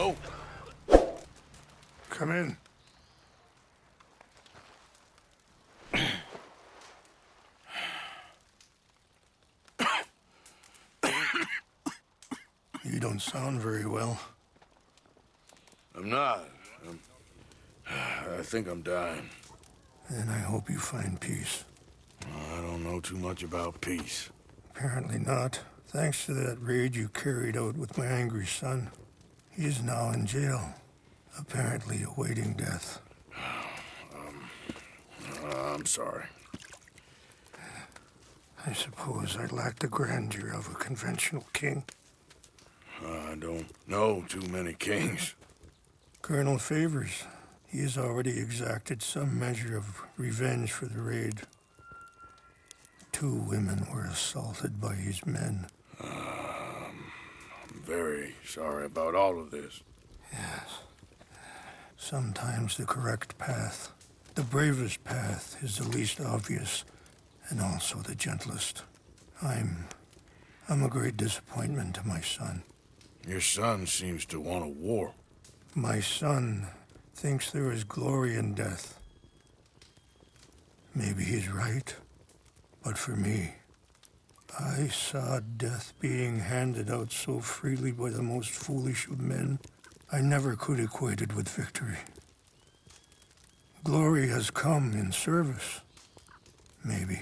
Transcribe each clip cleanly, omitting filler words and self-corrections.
Hello? Come in. You don't sound very well. I'm not. I think I'm dying. And I hope you find peace. I don't know too much about peace. Apparently not. Thanks to that raid you carried out with my angry son. He's now in jail, apparently awaiting death. I'm sorry. I suppose I lack the grandeur of a conventional king. I don't know too many kings. Colonel Favors, he has already exacted some measure of revenge for the raid. 2 women were assaulted by his men. I'm very sorry about all of this. Yes. Sometimes the correct path, the bravest path, is the least obvious, and also the gentlest. I'm a great disappointment to my son. Your son seems to want a war. My son thinks there is glory in death. Maybe he's right, but for me, I saw death being handed out so freely by the most foolish of men, I never could equate it with victory. Glory has come in service. Maybe.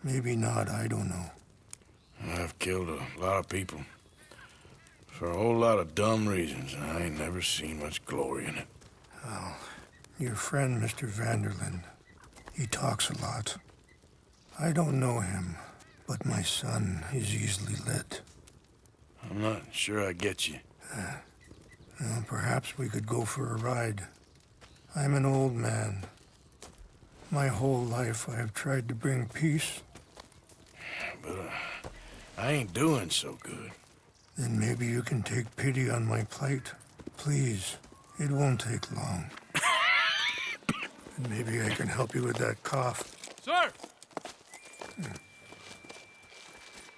Maybe not, I don't know. I've killed a lot of people. For a whole lot of dumb reasons, and I ain't never seen much glory in it. Well, your friend, Mr. Vanderlyn, he talks a lot. I don't know him, but my son is easily led. I'm not sure I get you. Well, perhaps we could go for a ride. I'm an old man. My whole life I have tried to bring peace. But I ain't doing so good. Then maybe you can take pity on my plight. Please, it won't take long. And maybe I can help you with that cough. Sir!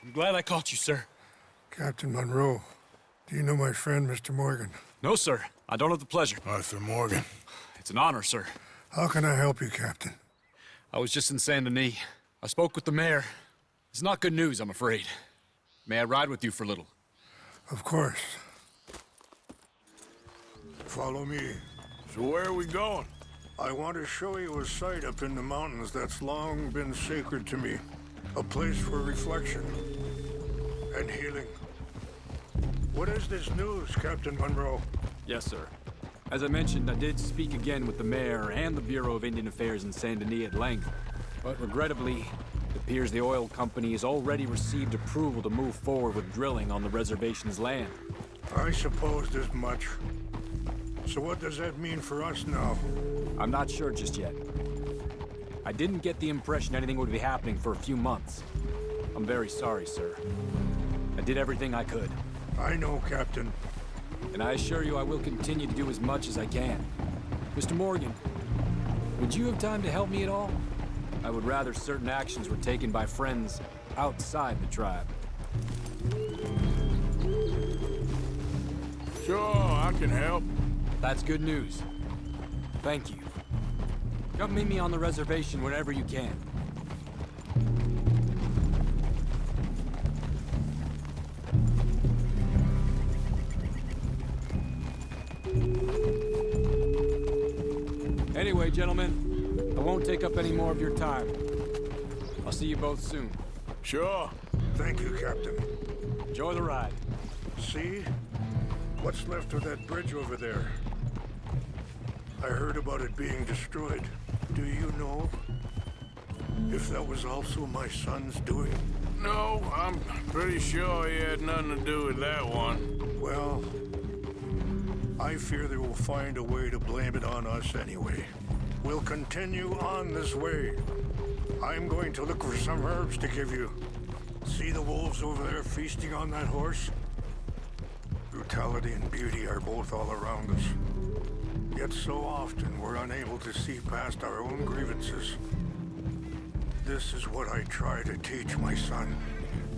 I'm glad I caught you, sir. Captain Monroe, do you know my friend, Mr. Morgan? No, sir. I don't have the pleasure. Arthur Morgan. It's an honor, sir. How can I help you, Captain? I was just in Saint Denis. I spoke with the mayor. It's not good news, I'm afraid. May I ride with you for a little? Of course. Follow me. So where are we going? I want to show you a site up in the mountains that's long been sacred to me. A place for reflection and healing. What is this news, Captain Monroe? Yes, sir. As I mentioned, I did speak again with the mayor and the Bureau of Indian Affairs in Saint Denis at length. But regrettably, it appears the oil company has already received approval to move forward with drilling on the reservation's land. I supposed as much. So what does that mean for us now? I'm not sure just yet. I didn't get the impression anything would be happening for a few months. I'm very sorry, sir. I did everything I could. I know, Captain. And I assure you I will continue to do as much as I can. Mr. Morgan, would you have time to help me at all? I would rather certain actions were taken by friends outside the tribe. Sure, I can help. That's good news. Thank you. Come meet me on the reservation whenever you can. Anyway, gentlemen, I won't take up any more of your time. I'll see you both soon. Sure. Thank you, Captain. Enjoy the ride. See? What's left of that bridge over there? I heard about it being destroyed. Do you know if that was also my son's doing? No, I'm pretty sure he had nothing to do with that one. Well, I fear they will find a way to blame it on us anyway. We'll continue on this way. I'm going to look for some herbs to give you. See the wolves over there feasting on that horse? Brutality and beauty are both all around us. Yet so often we're unable to see past our own grievances. This is what I try to teach my son.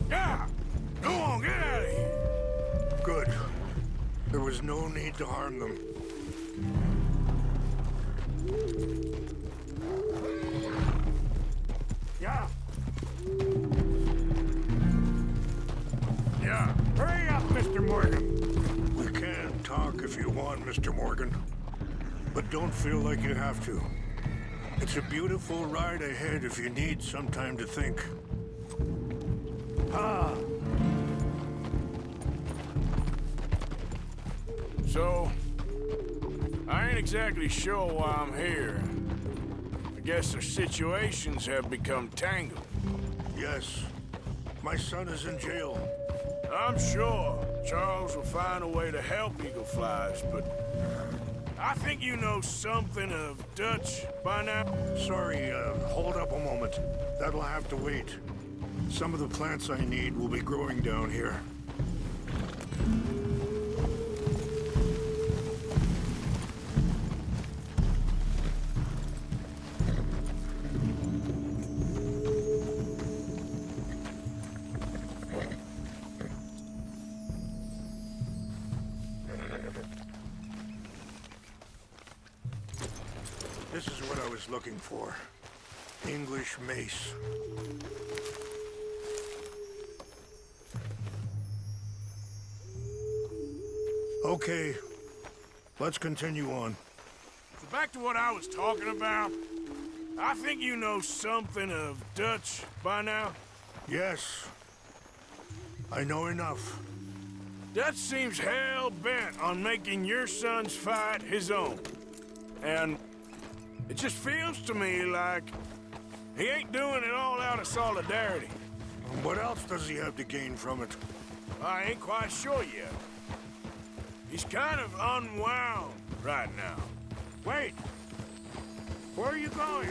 Yeah! Go on, get out of here! Good. There was no need to harm them. Yeah. Yeah. Hurry up, Mr. Morgan. We can talk if you want, Mr. Morgan. But don't feel like you have to. It's a beautiful ride ahead if you need some time to think. Ah. So, I ain't exactly sure why I'm here. I guess our situations have become tangled. Yes. My son is in jail. I'm sure Charles will find a way to help Eagle Flies, but I think you know something of Dutch by now. Sorry, hold up a moment. That'll have to wait. Some of the plants I need will be growing down here. This is what I was looking for. English mace. Okay, let's continue on. So back to what I was talking about. I think you know something of Dutch by now. Yes, I know enough. Dutch seems hell-bent on making your son's fight his own. And it just feels to me like he ain't doing it all out of solidarity. What else does he have to gain from it? I ain't quite sure yet. He's kind of unwound right now. Wait! Where are you going?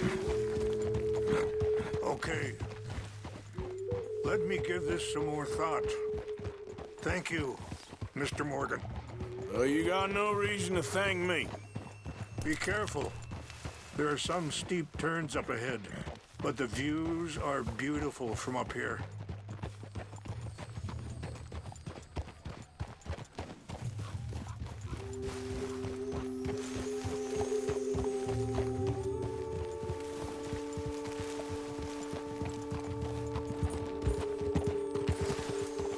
Okay. Let me give this some more thought. Thank you, Mr. Morgan. Well, you got no reason to thank me. Be careful. There are some steep turns up ahead, but the views are beautiful from up here.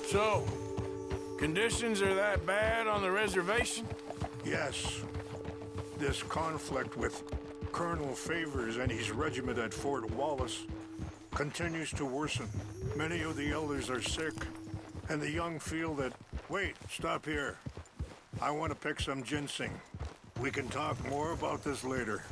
So, conditions are that bad on the reservation? Yes. This conflict with Colonel Favors and his regiment at Fort Wallace continues to worsen. Many of the elders are sick, and the young feel that... Wait, stop here. I want to pick some ginseng. We can talk more about this later.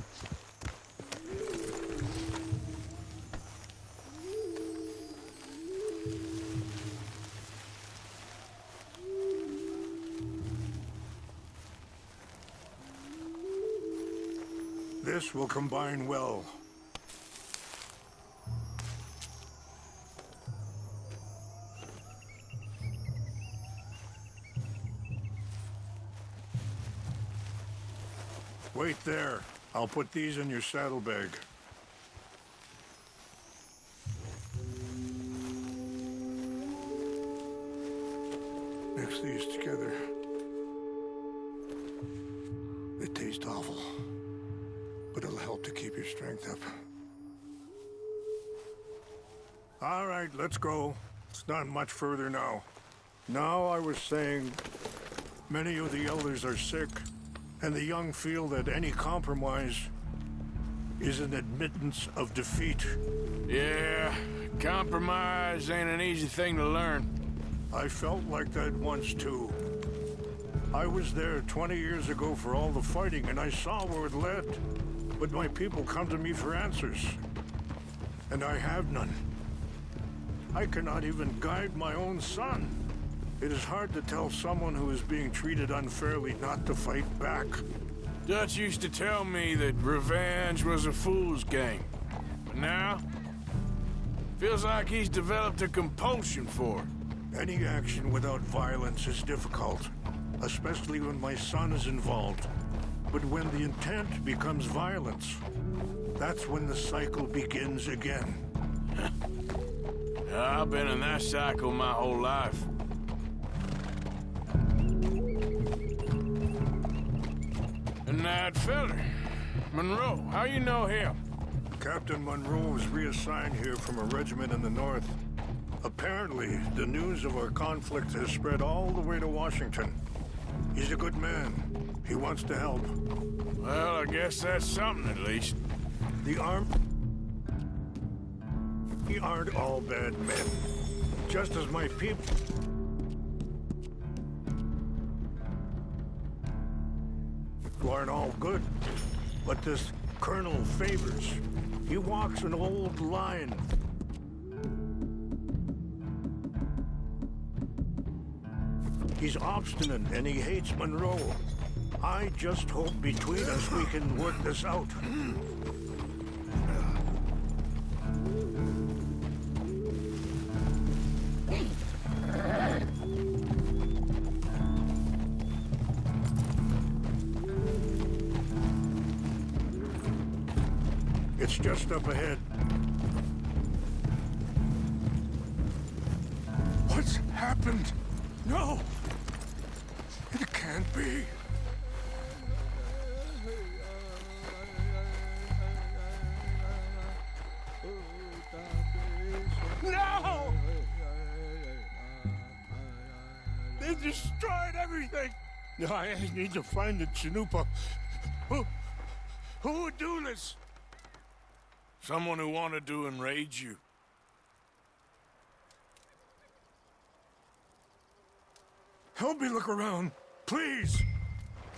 This will combine well. Wait there. I'll put these in your saddlebag. Mix these together. They taste awful, but it'll help to keep your strength up. All right, let's go. It's not much further now. Now, I was saying, many of the elders are sick, and the young feel that any compromise is an admittance of defeat. Yeah, compromise ain't an easy thing to learn. I felt like that once, too. I was there 20 years ago for all the fighting, and I saw where it led. But my people come to me for answers, and I have none. I cannot even guide my own son. It is hard to tell someone who is being treated unfairly not to fight back. Dutch used to tell me that revenge was a fool's game. But now, feels like he's developed a compulsion for it. Any action without violence is difficult, especially when my son is involved. But when the intent becomes violence, that's when the cycle begins again. I've been in that cycle my whole life. And that feller, Monroe, how you know him? Captain Monroe was reassigned here from a regiment in the north. Apparently, the news of our conflict has spread all the way to Washington. He's a good man. He wants to help. Well, I guess that's something at least. The armed... We aren't all bad men. Just as my people... aren't all good. But this Colonel Favors, he walks an old line. He's obstinate and he hates Monroe. I just hope between us we can work this out. It's just up ahead. What's happened? No! It can't be. No! They destroyed everything! No, I need to find the Chanupa. Who would do this? Someone who wanted to enrage you. Help me look around, please.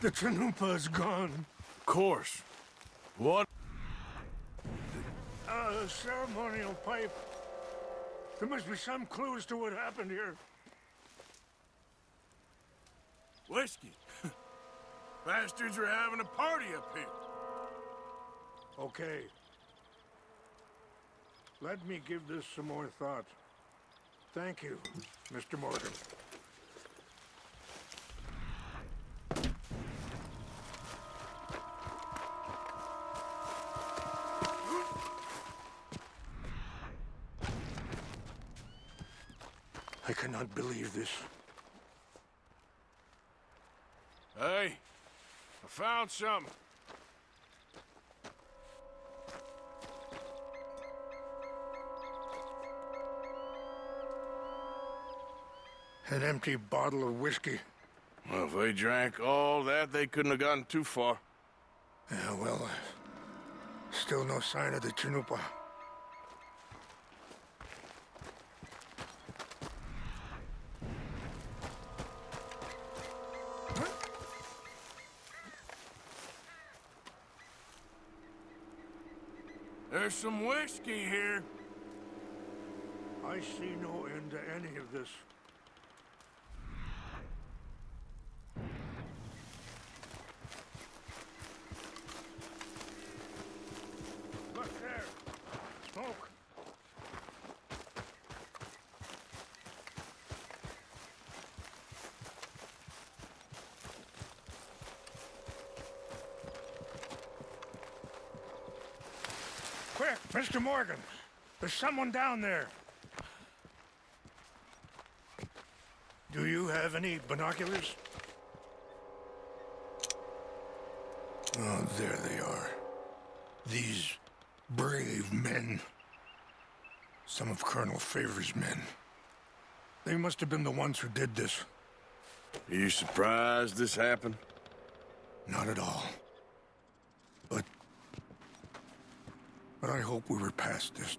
The Chanupa is gone. Of course. What? A ceremonial pipe. There must be some clues to what happened here. Whiskey. Bastards are having a party up here. Okay. Let me give this some more thought. Thank you, Mr. Morgan. I cannot believe this. Hey, I found something. An empty bottle of whiskey. Well, if they drank all that, they couldn't have gotten too far. Yeah, well, still no sign of the Chanupa. There's some whiskey here. I see no end to any of this. Look there. Smoke. Quick, Mr. Morgan. There's someone down there. Do you have any binoculars? Oh, there they are. These brave men. Some of Colonel Favors' men. They must have been the ones who did this. Are you surprised this happened? Not at all. But I hope we were past this.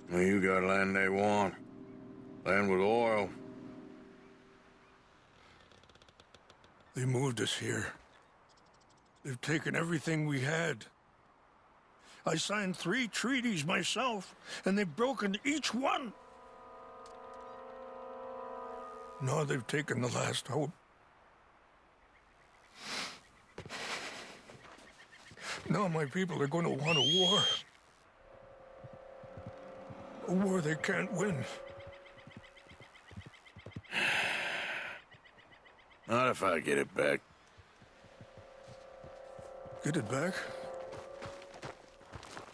Well, you got land they want. Land with oil. They moved us here. They've taken everything we had. I signed 3 treaties myself, and they've broken each one. Now they've taken the last hope. Now my people are going to want a war. A war they can't win. Not if I get it back. Get it back?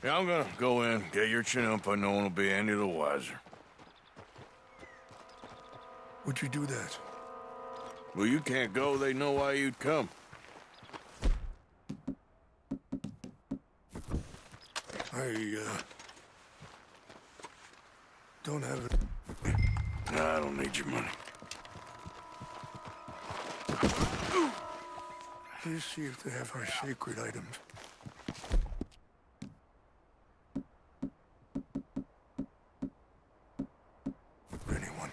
Yeah, I'm gonna go in, get your Chanupa, no one will be any the wiser. Would you do that? Well, you can't go, they know why you'd come. I don't have it. No, I don't need your money. Please see if they have our sacred items. Anyone?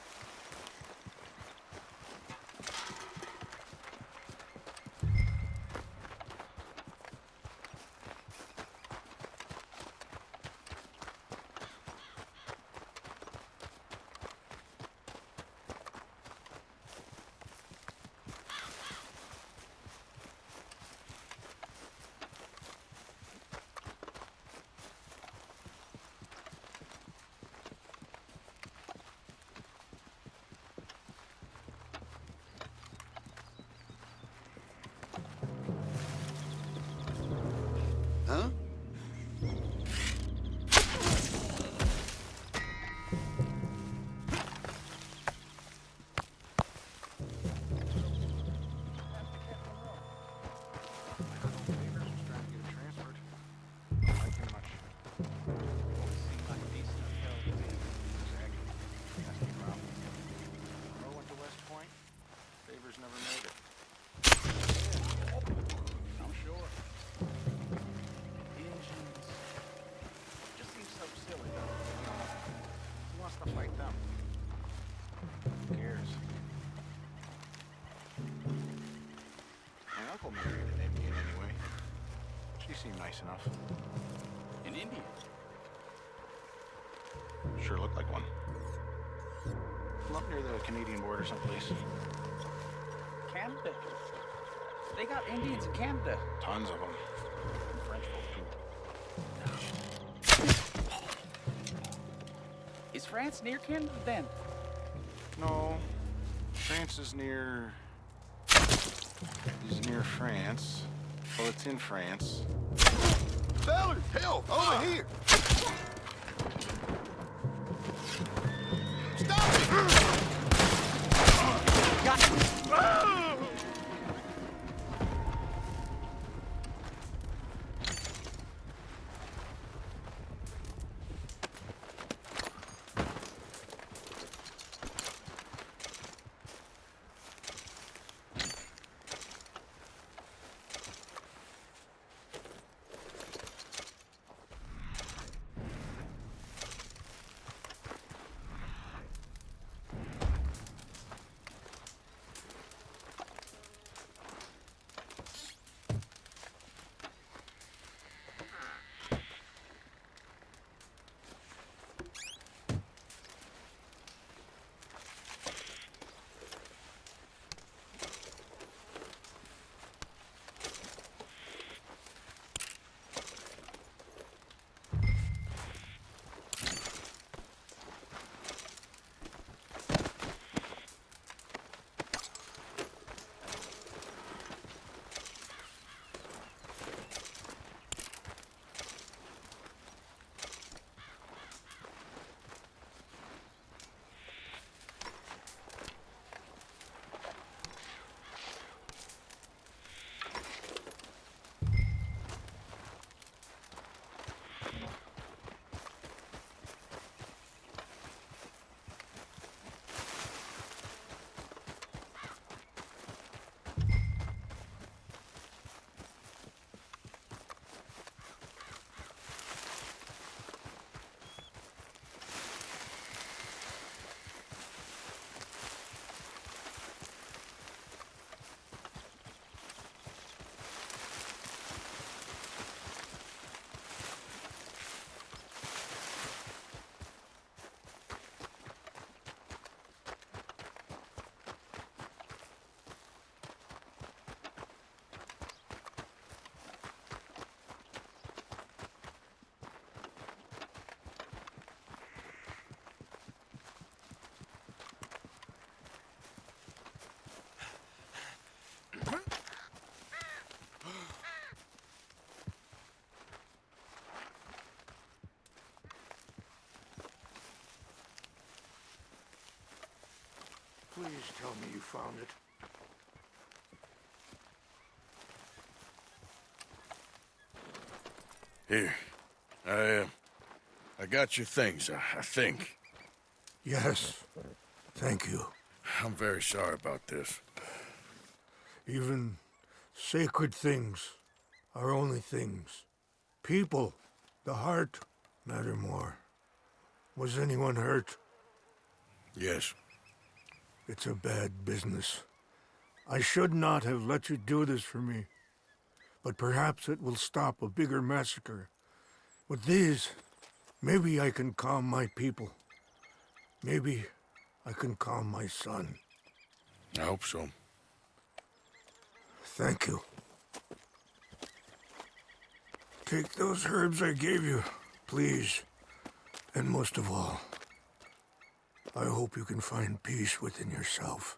Huh? Married an Indian anyway. She seemed nice enough. An Indian? Sure looked like one. From up near the Canadian border someplace. Canada? They got Indians in Canada. Tons of them. French folk too. Is France near Canada then? No. France is near... is near France. Well, it's in France. Fellas, help! Over here! Stop it! Got it! Please tell me you found it. Here. I got your things, I think. Yes, thank you. I'm very sorry about this. Even sacred things are only things. People, the heart, matter more. Was anyone hurt? Yes. It's a bad business. I should not have let you do this for me. But perhaps it will stop a bigger massacre. With these, maybe I can calm my people. Maybe I can calm my son. I hope so. Thank you. Take those herbs I gave you, please. And most of all, I hope you can find peace within yourself.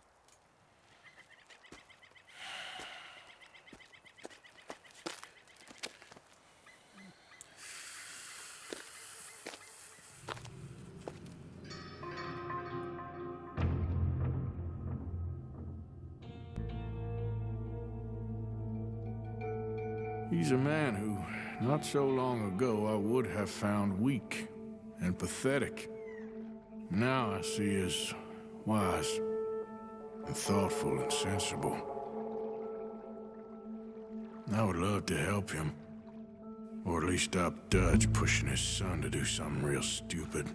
He's a man who, not so long ago, I would have found weak and pathetic. Now I see as wise and thoughtful and sensible. I would love to help him, or at least stop Dutch pushing his son to do something real stupid.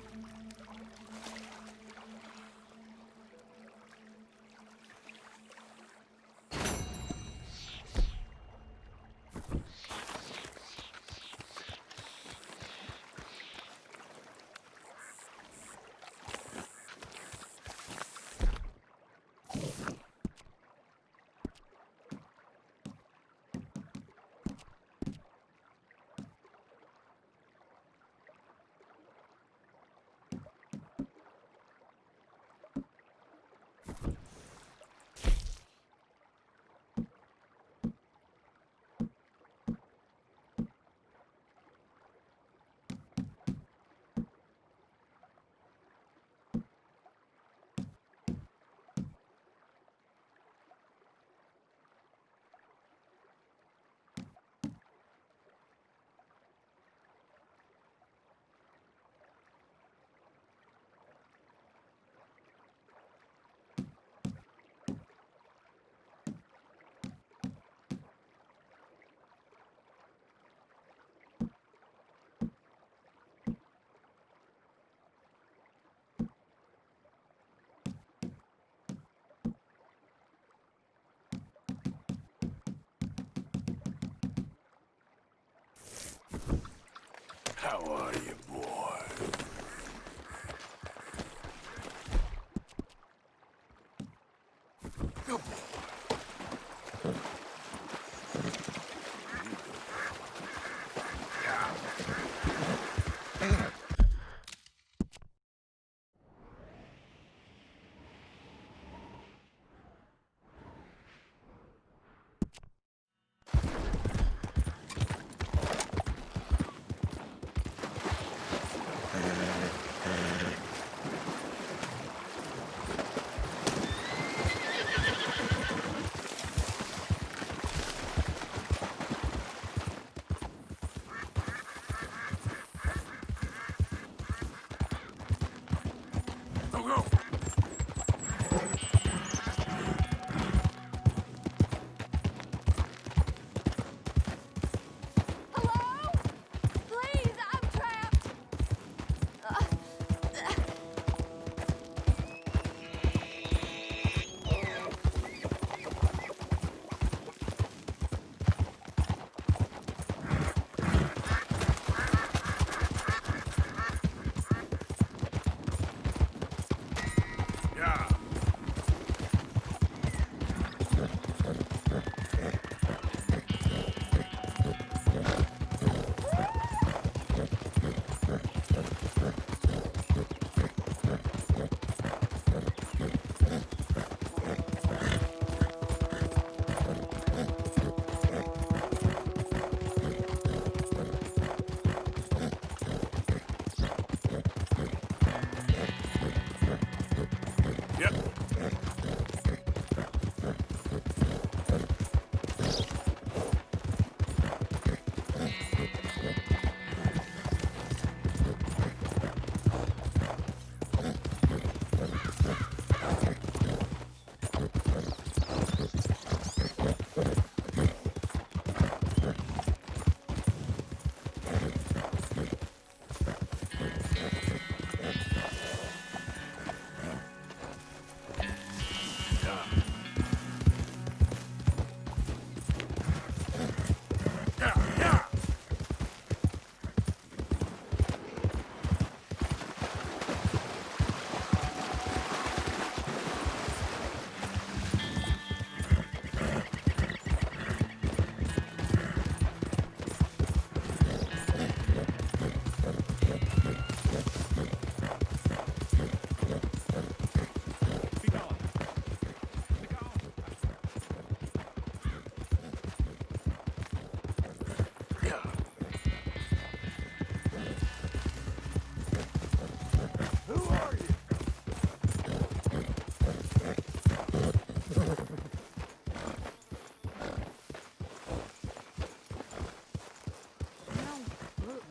How are you, boy? Good boy.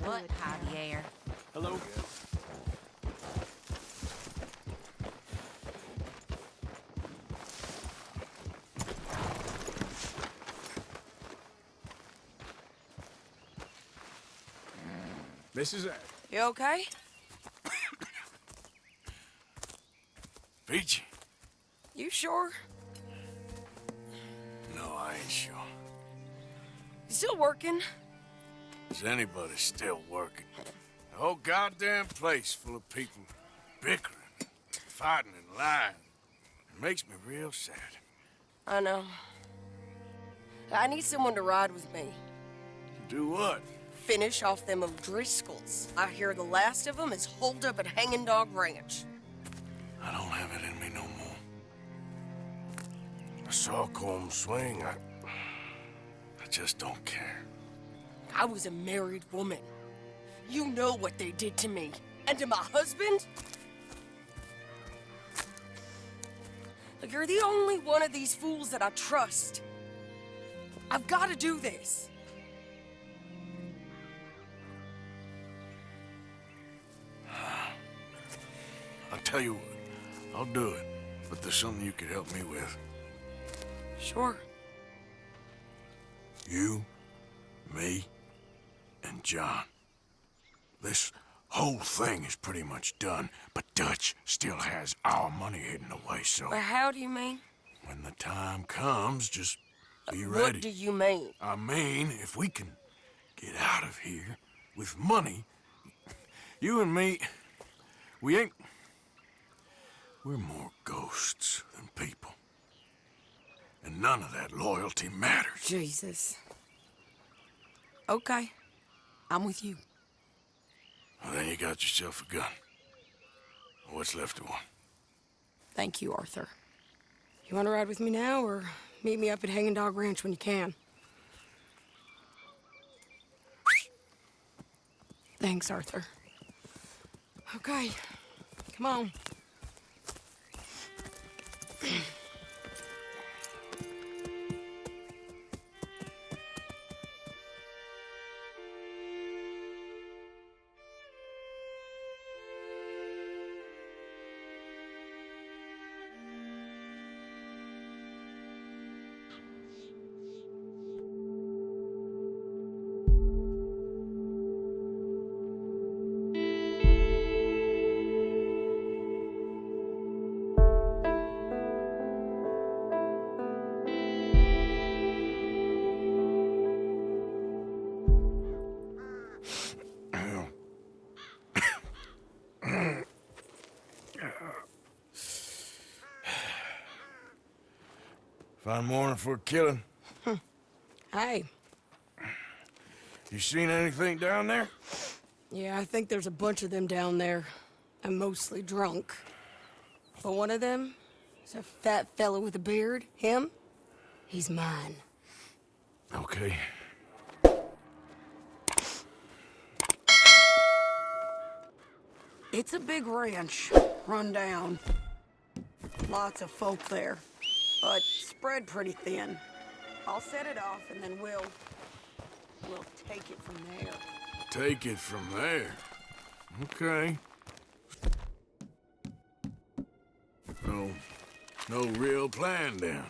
What, Javier? Hello. This is it. You okay? Peachy? You sure? No, I ain't sure. You still working? Is anybody still working? The whole goddamn place full of people bickering, fighting and lying. It makes me real sad. I know. I need someone to ride with me. Do what? Finish off them O'Driscolls. I hear the last of them is holed up at Hanging Dog Ranch. I don't have it in me no more. I saw Colm swing. I just don't care. I was a married woman. You know what they did to me. And to my husband? Look, you're the only one of these fools that I trust. I've got to do this. I'll tell you what. I'll do it. But there's something you could help me with. Sure. You, me, and John. This whole thing is pretty much done, but Dutch still has our money hidden away, so... Well, how do you mean? When the time comes, just be ready. What do you mean? I mean, if we can get out of here with money, you and me, we're more ghosts than people. And none of that loyalty matters. Jesus. Okay. I'm with you. Well, then you got yourself a gun. What's left of one. Thank you, Arthur. You want to ride with me now, or meet me up at Hanging Dog Ranch when you can? Thanks, Arthur. Okay. Come on. Fine morning for a killing. Hey. You seen anything down there? Yeah, I think there's a bunch of them down there. I'm mostly drunk. But one of them is a fat fella with a beard. Him? He's mine. Okay. It's a big ranch, run down. Lots of folk there, but spread pretty thin. I'll set it off and then we'll take it from there. Take it from there. Okay. No real plan then.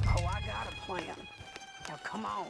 Oh, I got a plan. Now come on.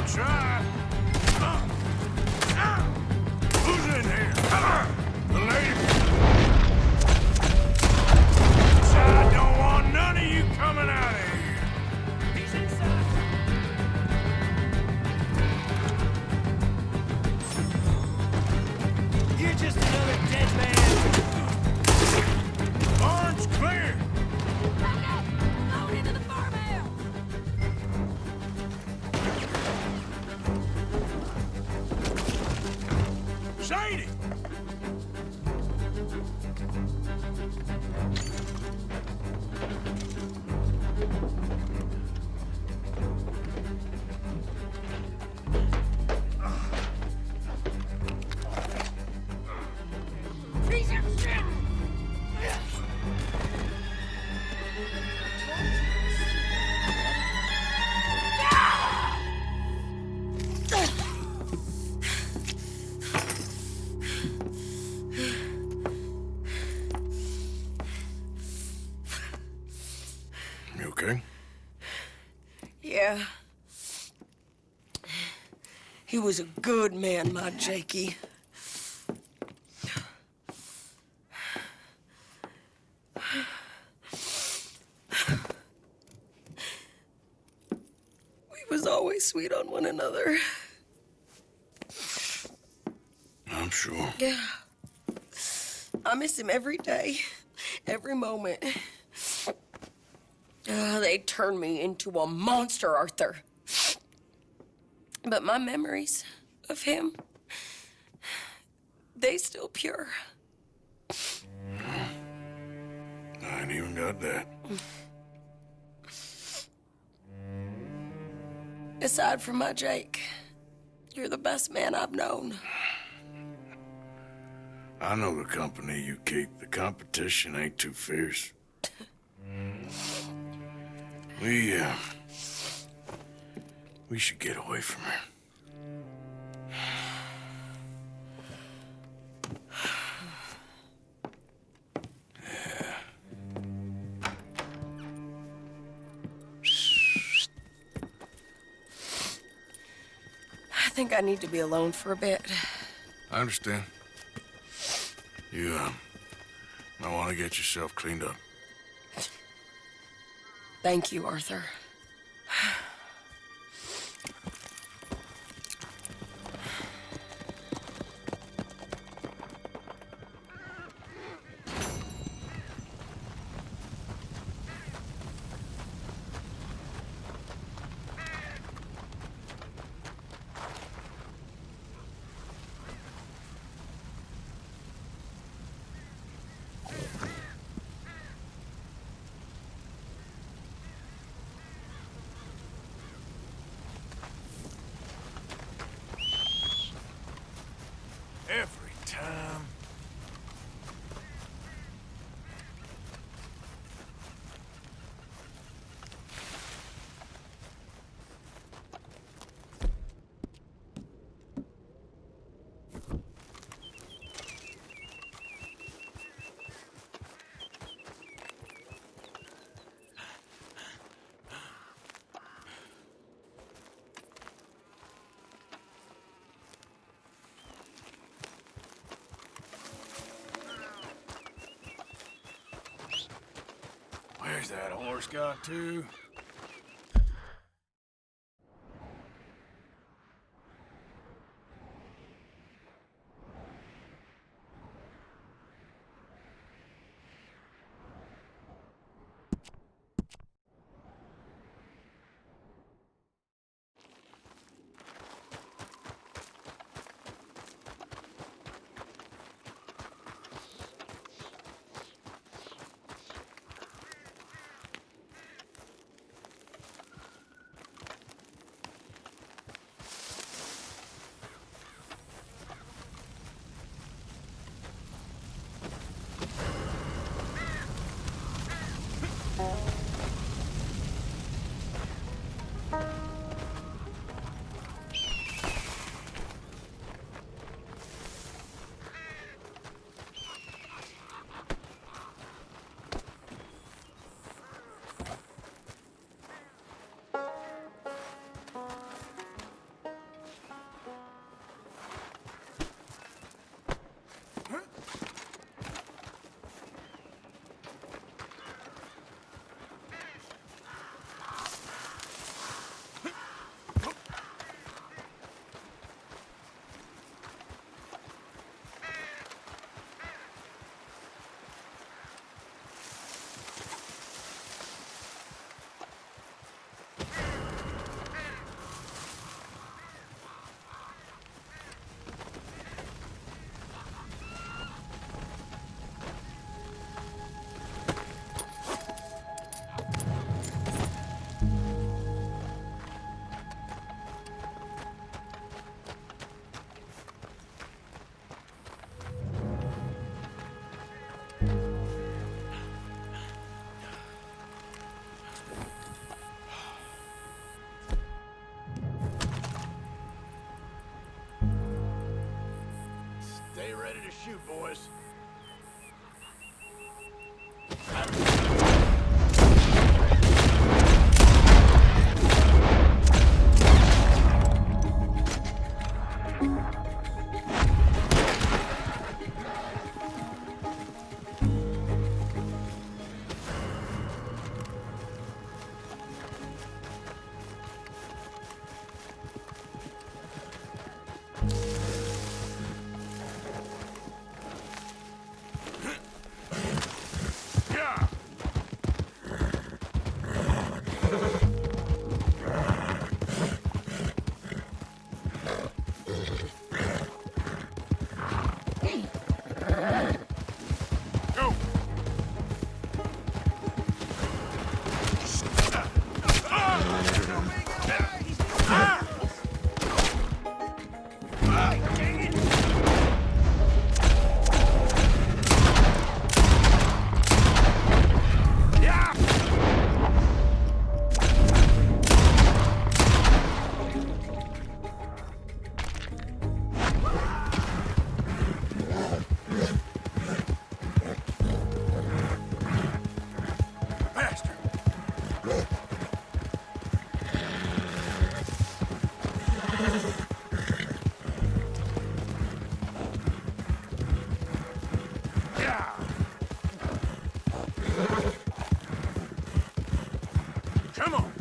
I'll try. Who's in here? The lady. I don't want none of you coming out of here. He's inside. You're just another dead man. Barn's clear. Going into the farmhouse! Sadie! Piece of shit! You okay? Yeah. He was a good man, my Jakey. We was always sweet on one another. I'm sure. Yeah. I miss him every day, every moment. They turned me into a monster, Arthur. But my memories of him, they still pure. I ain't even got that. Aside from my Jake, you're the best man I've known. I know the company you keep. The competition ain't too fierce. We should get away from her. I think I need to be alone for a bit. I understand. You, might want to get yourself cleaned up. Thank you, Arthur. Every time. Where's that horse got to? shoot, boys. Come on!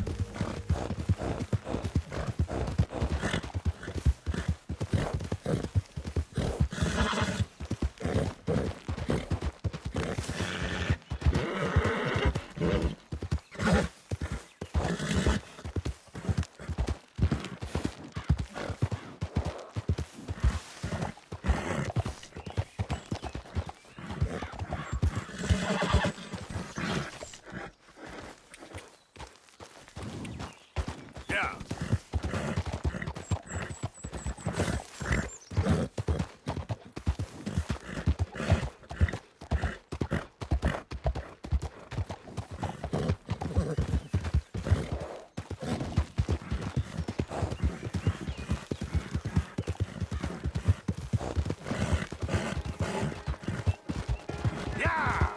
Yeah. Yeah!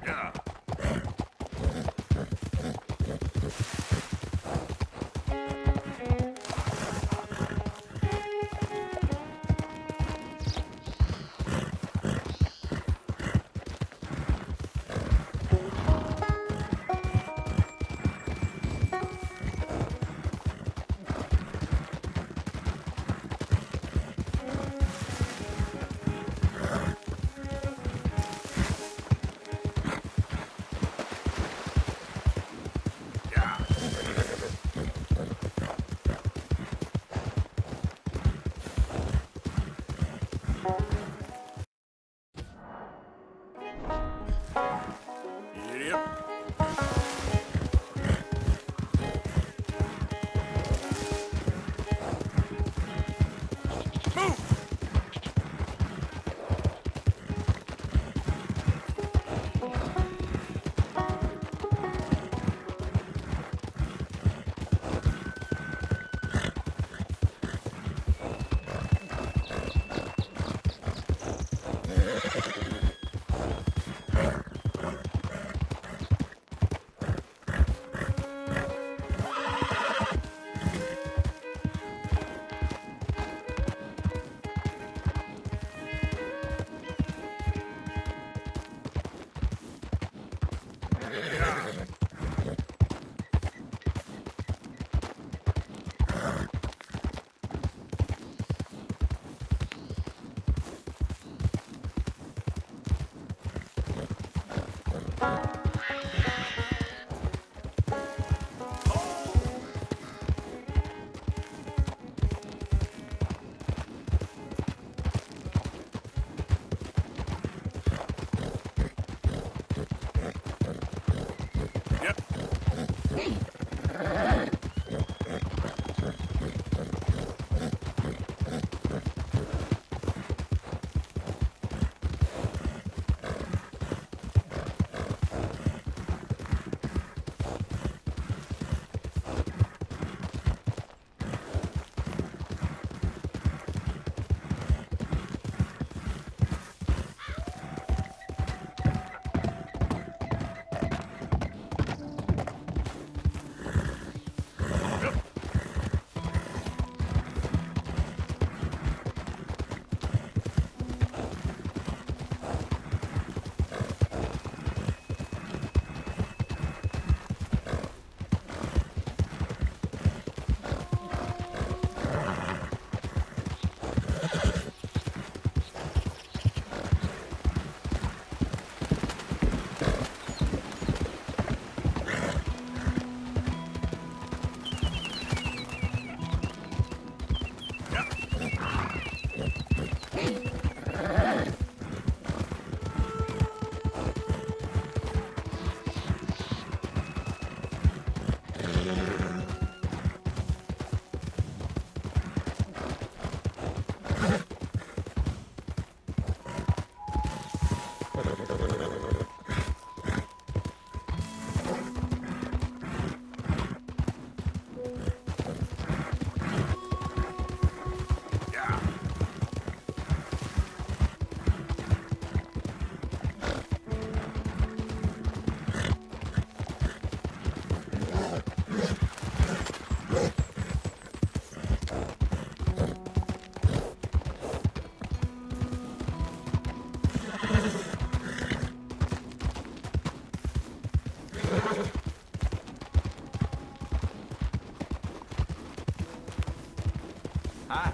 Yeah. Hi.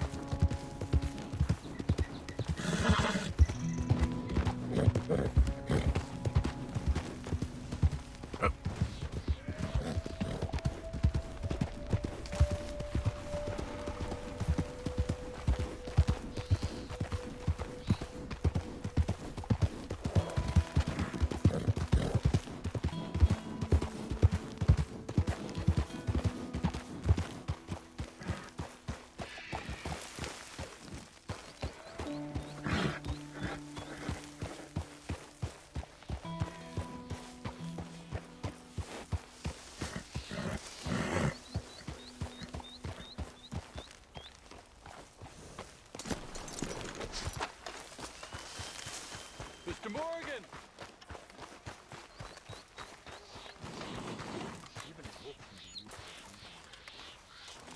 Mr. Morgan!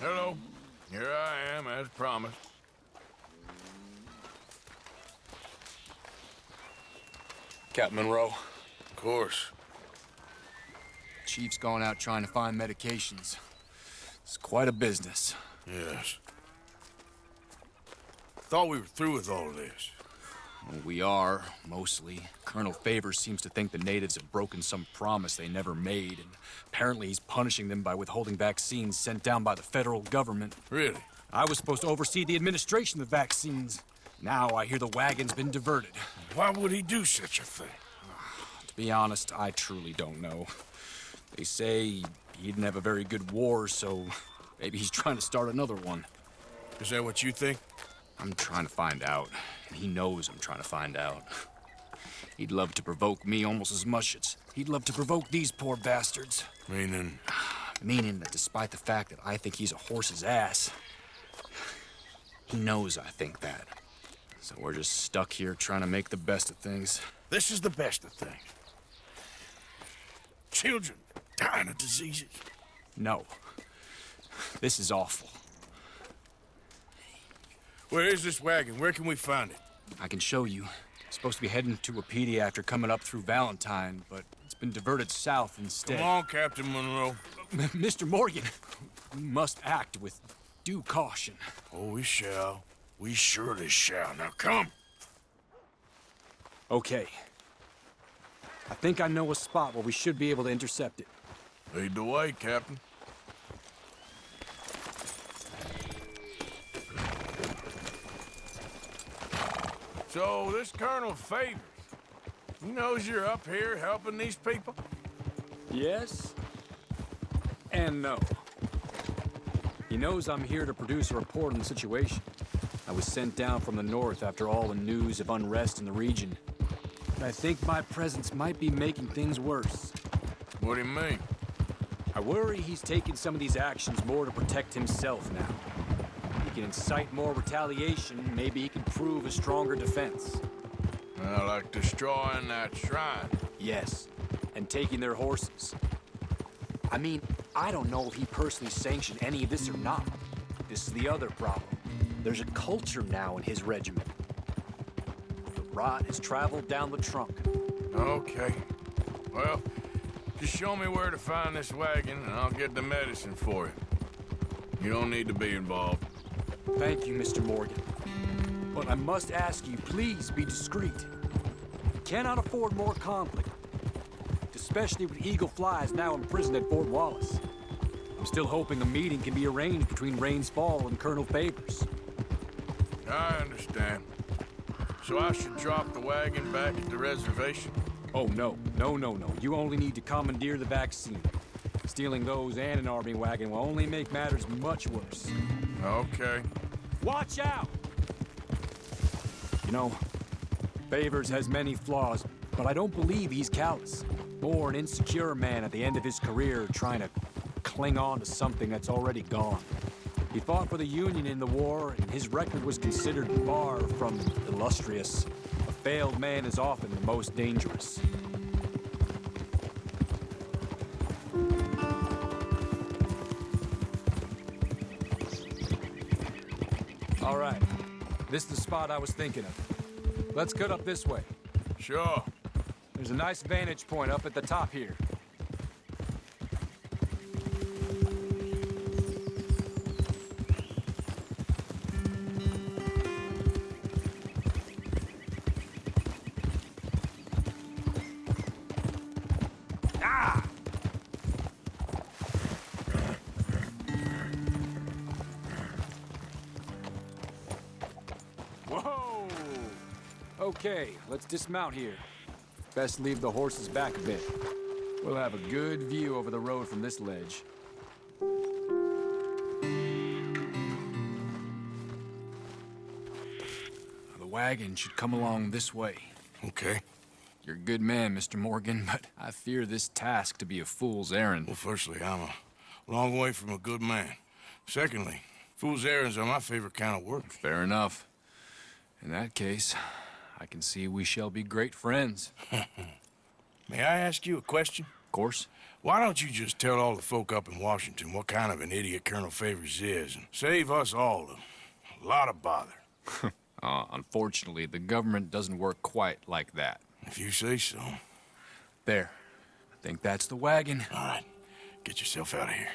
Hello. Here I am, as promised. Captain Monroe, Of course. Chief's gone out trying to find medications. It's quite a business. Yes. Thought we were through with all of this. Well, we are, mostly. Colonel Favors seems to think the natives have broken some promise they never made, and apparently he's punishing them by withholding vaccines sent down by the federal government. Really? I was supposed to oversee the administration of the vaccines. Now I hear the wagon's been diverted. Why would he do such a thing? To be honest, I truly don't know. They say he didn't have a very good war, so maybe he's trying to start another one. Is that what you think? I'm trying to find out, and he knows I'm trying to find out. He'd love to provoke me almost as much as he'd love to provoke these poor bastards. Meaning? Meaning that despite the fact that I think he's a horse's ass, he knows I think that. So we're just stuck here trying to make the best of things. This is the best of things. Children dying of diseases. No. This is awful. Where is this wagon? Where can we find it? I can show you. It's supposed to be heading to Wapiti after coming up through Valentine, but it's been diverted south instead. Come on, Captain Monroe. Mr. Morgan, we must act with due caution. Oh, we shall. We surely shall. Now come. Okay. I think I know a spot where we should be able to intercept it. Lead the way, Captain. So, this Colonel Favors, he knows you're up here helping these people? Yes and no. He knows I'm here to produce a report on the situation. I was sent down from the north after all the news of unrest in the region. But I think my presence might be making things worse. What do you mean? I worry he's taking some of these actions more to protect himself now. He can incite more retaliation, maybe he can prove a stronger defense. Like destroying that shrine. Yes, and taking their horses. I mean, I don't know if he personally sanctioned any of this or not. This is the other problem. There's a culture now in his regiment. The rot has traveled down the trunk. Okay. Well, just show me where to find this wagon, and I'll get the medicine for you. You don't need to be involved. Thank you, Mr. Morgan. But I must ask you, please be discreet. We cannot afford more conflict. Especially with Eagle Flies now imprisoned at Fort Wallace. I'm still hoping a meeting can be arranged between Rains Fall and Colonel Favors. I understand. So I should drop the wagon back at the reservation? Oh, no. You only need to commandeer the vaccine. Stealing those and an army wagon will only make matters much worse. Okay. Watch out! You know, Favors has many flaws, but I don't believe he's callous. More an insecure man at the end of his career trying to cling on to something that's already gone. He fought for the Union in the war, and his record was considered far from illustrious. A failed man is often the most dangerous. All right, this is the spot I was thinking of. Let's cut up this way. Sure. There's a nice vantage point up at the top here. Ah! Whoa! Okay, let's dismount here. Best leave the horses back a bit. We'll have a good view over the road from this ledge. The wagon should come along this way. Okay. You're a good man, Mr. Morgan, but I fear this task to be a fool's errand. Well, firstly, I'm a long way from a good man. Secondly, fool's errands are my favorite kind of work. Fair enough. In that case, I can see we shall be great friends. May I ask you a question? Of course. Why don't you just tell all the folk up in Washington what kind of an idiot Colonel Favors is and save us all a lot of bother? Unfortunately, the government doesn't work quite like that. If you say so. There. I think that's the wagon. All right. Get yourself out of here.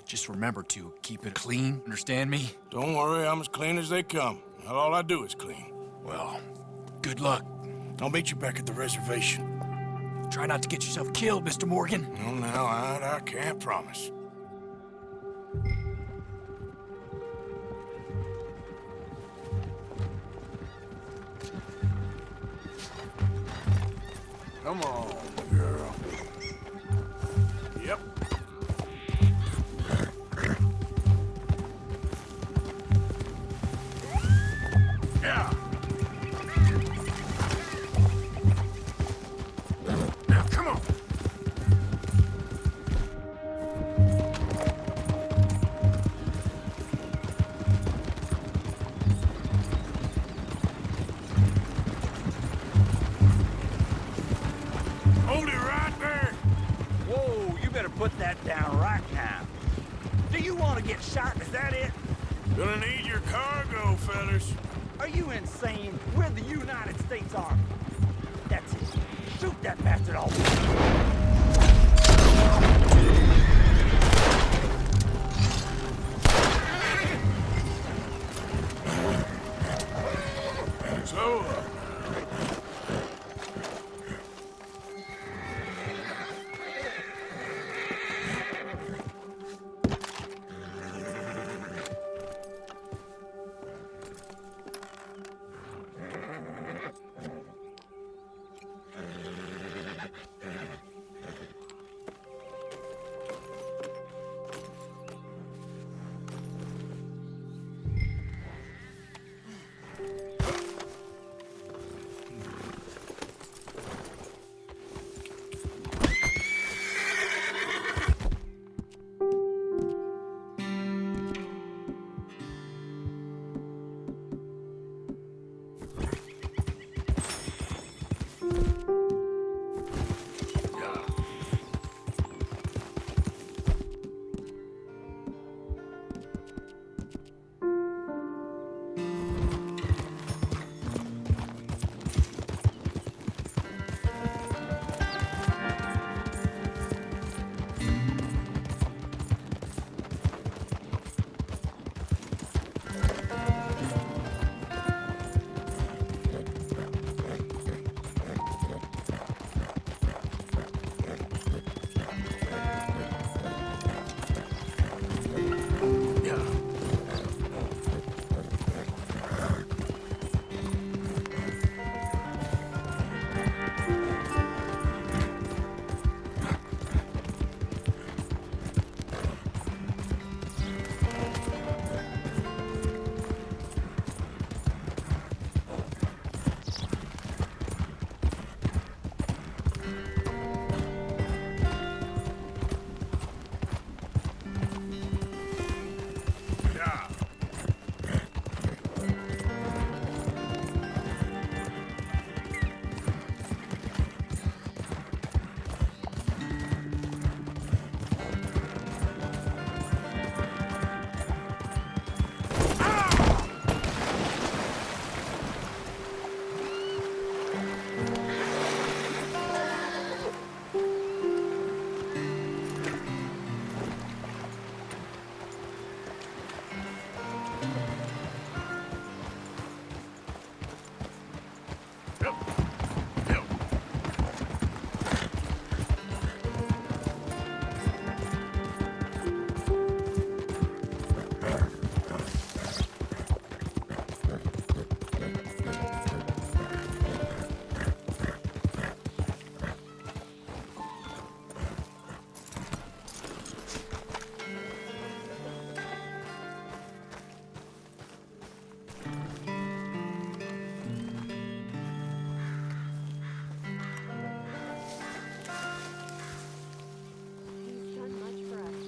Just remember to keep it clean, understand me? Don't worry, I'm as clean as they come. Not all I do is clean. Well, good luck. I'll meet you back at the reservation. Try not to get yourself killed, Mr. Morgan. No, I can't promise. Come on, girl. Yep. Yeah. Now, come on. Hold it right there. Whoa, you better put that down right now. Do you want to get shot? Is that it? Gonna need your cargo, fellas. Are you insane? We're the United States Army. That's it. Shoot that bastard off. So,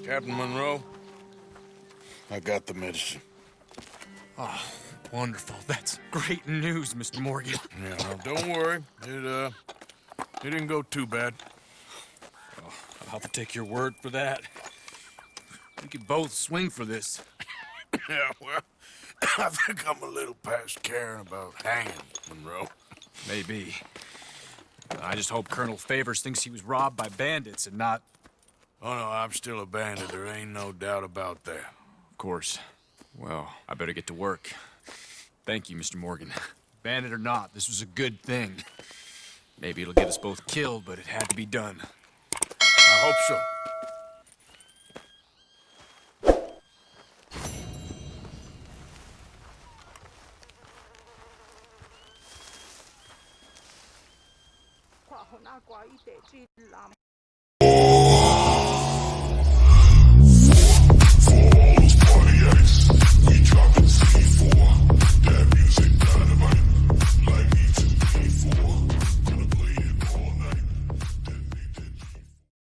Captain Monroe, I got the medicine. Oh, wonderful. That's great news, Mr. Morgan. Yeah, no, don't worry. It didn't go too bad. Oh, I'll have to take your word for that. We could both swing for this. Yeah, well, I think I'm a little past caring about hanging, Monroe. Maybe. I just hope Colonel Favors thinks he was robbed by bandits and not... Oh, no, I'm still a bandit. There ain't no doubt about that. Of course. Well, I better get to work. Thank you, Mr. Morgan. Bandit or not, this was a good thing. Maybe it'll get us both killed, but it had to be done. I hope so.